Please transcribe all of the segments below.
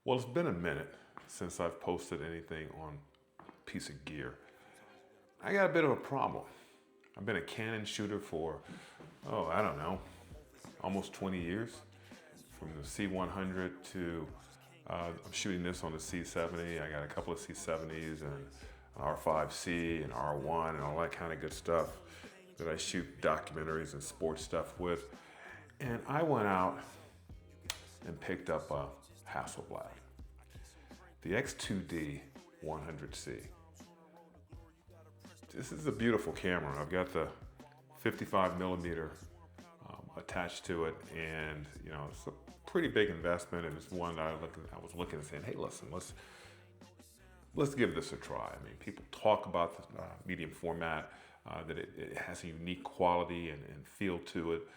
Well, it's been a minute since I've posted anything on a piece of gear. I got a bit of a problem. I've been a Canon shooter for, I don't know, almost 20 years. From the C100 to, I'm shooting this on the C70. I got a couple of C70s and an R5C and R1 and all that kind of good stuff that I shoot documentaries and sports stuff with. And I went out and picked up a Hasselblad, the X2D 100C. This is a beautiful camera. I've got the 55 millimeter attached to it, and it's a pretty big investment, and it's one that I was looking and saying, hey, listen, let's give this a try. I mean, people talk about the medium format, that it has a unique quality and feel to it.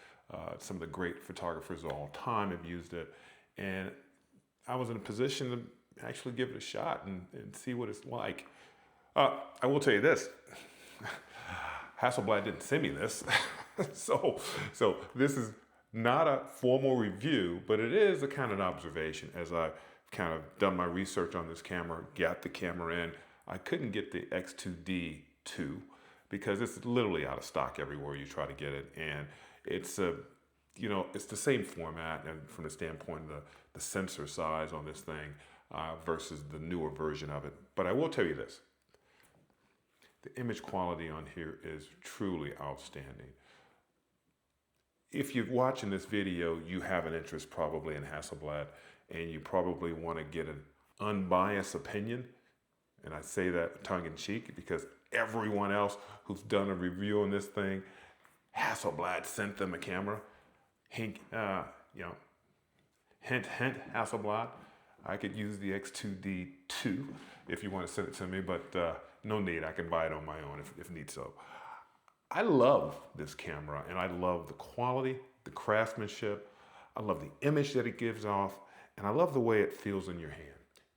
Some of the great photographers of all time have used it, and I was in a position to actually give it a shot and see what it's like. I will tell you this, Hasselblad didn't send me this. so this is not a formal review, but it is a kind of observation as I've kind of done my research on this camera, got the camera in. I couldn't get the X2D2 because it's literally out of stock everywhere you try to get it. And it's it's the same format, and from the standpoint of the sensor size on this thing versus the newer version of it. But I will tell you this, the image quality on here is truly outstanding. If you're watching this video, you have an interest probably in Hasselblad, and you probably want to get an unbiased opinion. And I say that tongue in cheek because everyone else who's done a review on this thing, Hasselblad sent them a camera. Hint, hint, Hasselblad. I could use the X2D2 if you want to send it to me, but no need. I can buy it on my own if need so. I love this camera, and I love the quality, the craftsmanship. I love the image that it gives off, and I love the way it feels in your hand.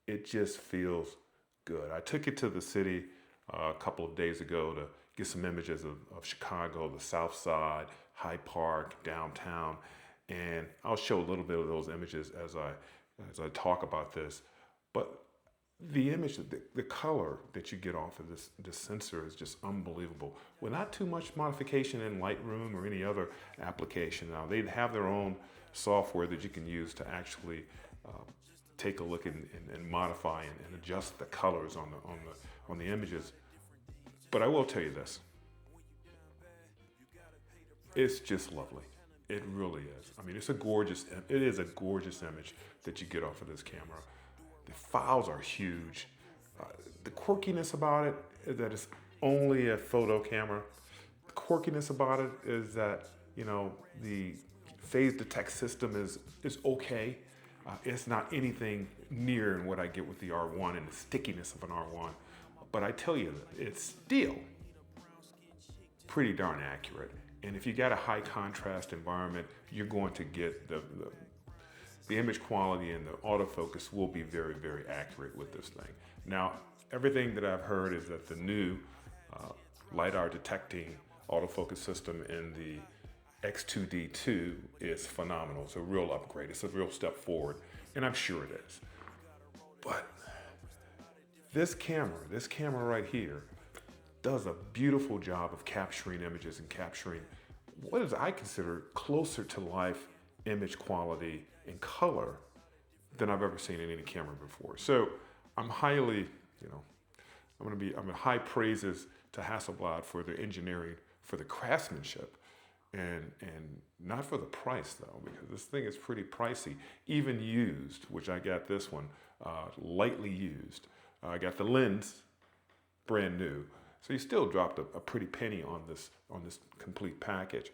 It just feels good. I took it to the city a couple of days ago to get some images of Chicago, the South Side, Hyde Park, downtown, and I'll show a little bit of those images as I talk about this. But the image, the color that you get off of this sensor is just unbelievable. With not too much modification in Lightroom or any other application. Now, they have their own software that you can use to actually take a look and modify and adjust the colors on the images. But I will tell you this, it's just lovely. It really is. I mean, it is a gorgeous image that you get off of this camera. The files are huge. The quirkiness about it is that it's only a photo camera. The quirkiness about it is that, the phase detect system is okay. It's not anything near what I get with the R1 and the stickiness of an R1. But I tell you, it's still pretty darn accurate. And if you got a high contrast environment, you're going to get the image quality, and the autofocus will be very, very accurate with this thing. Now, everything that I've heard is that the new LiDAR detecting autofocus system in the X2D2 is phenomenal. It's a real upgrade. It's a real step forward, and I'm sure it is. But this camera right here does a beautiful job of capturing images and capturing what is I consider closer to life image quality and color than I've ever seen in any camera before. So I'm highly, I'm in high praises to Hasselblad for their engineering, for the craftsmanship, and not for the price though, because this thing is pretty pricey, even used, which I got this one, lightly used. I got the lens, brand new. So you still dropped a pretty penny on this complete package.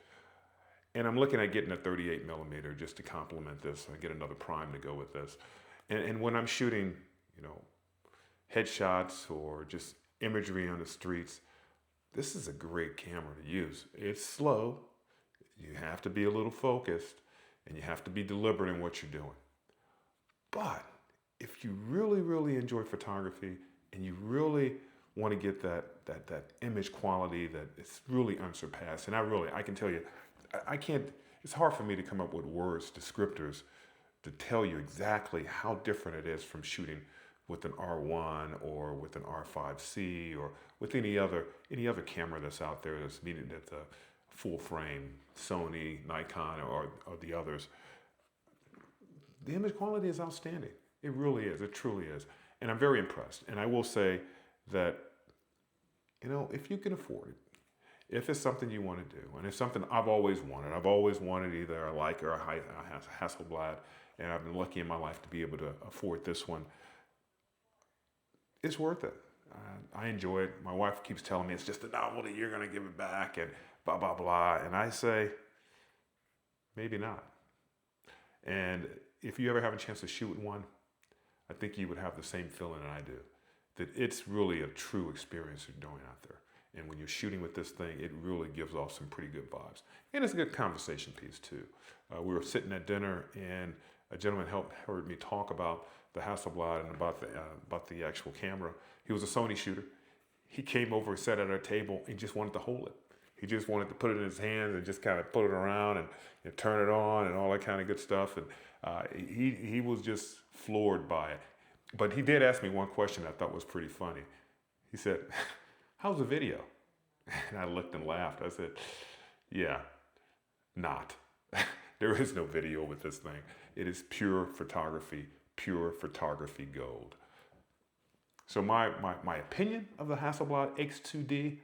And I'm looking at getting a 38 millimeter just to complement this. I get another prime to go with this. And when I'm shooting, headshots or just imagery on the streets, this is a great camera to use. It's slow. You have to be a little focused, and you have to be deliberate in what you're doing. But if you really, really enjoy photography and you really want to get that image quality that is really unsurpassed, and I can tell you, it's hard for me to come up with words, descriptors, to tell you exactly how different it is from shooting with an R1 or with an R5C or with any other camera that's out there that's meaning that's a full frame, Sony, Nikon, or the others. The image quality is outstanding. It really is. It truly is. And I'm very impressed. And I will say that, you know, if you can afford it, if it's something you want to do, and it's something I've always wanted either a Leica or a Hasselblad, and I've been lucky in my life to be able to afford this one, it's worth it. I enjoy it. My wife keeps telling me it's just a novelty, you're going to give it back, and blah, blah, blah. And I say, maybe not. And if you ever have a chance to shoot one, I think you would have the same feeling that I do, that it's really a true experience you're doing out there. And when you're shooting with this thing, it really gives off some pretty good vibes. And it's a good conversation piece too. We were sitting at dinner and a gentleman heard me talk about the Hasselblad and about the actual camera. He was a Sony shooter. He came over and sat at our table and just wanted to hold it. He just wanted to put it in his hands and just kind of put it around and turn it on and all that kind of good stuff. And he was just floored by it. But he did ask me one question I thought was pretty funny. He said, "How's the video?" And I looked and laughed. I said, "Yeah, not. There is no video with this thing. It is pure photography gold." So my opinion of the Hasselblad X2D,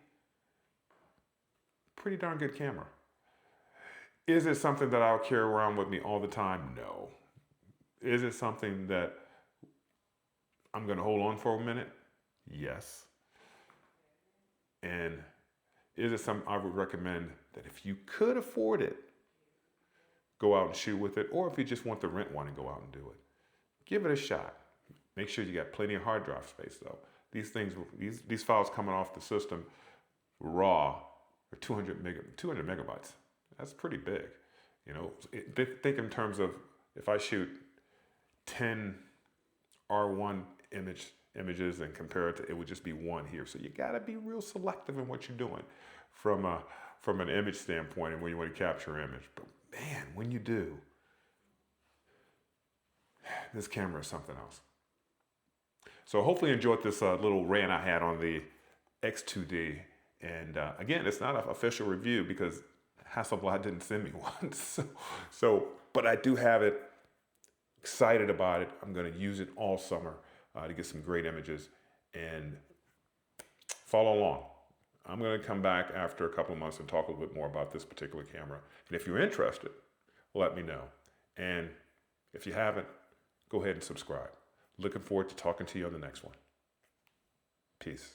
pretty darn good camera. Is it something that I'll carry around with me all the time? No. Is it something that I'm going to hold on for a minute? Yes. And is it something I would recommend that if you could afford it, go out and shoot with it, or if you just want to rent one and go out and do it, give it a shot. Make sure you got plenty of hard drive space though. These files coming off the system raw are 200 megabytes. That's pretty big. You know, think in terms of if I shoot 10 R1 images and compare it to, it would just be one here. So you got to be real selective in what you're doing from an image standpoint and when you want to capture an image. But man, when you do, this camera is something else. So hopefully you enjoyed this little rant I had on the X2D. And again, it's not an official review because Hasselblad didn't send me one. But I do have it, excited about it. I'm going to use it all summer to get some great images and follow along. I'm going to come back after a couple of months and talk a little bit more about this particular camera. And if you're interested, let me know. And if you haven't, go ahead and subscribe. Looking forward to talking to you on the next one. Peace.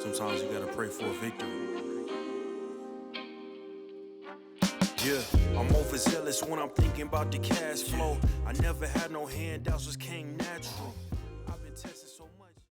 Sometimes you gotta pray for a victory. Yeah, I'm overzealous when I'm thinking about the cash flow. I never had no handouts, just came natural.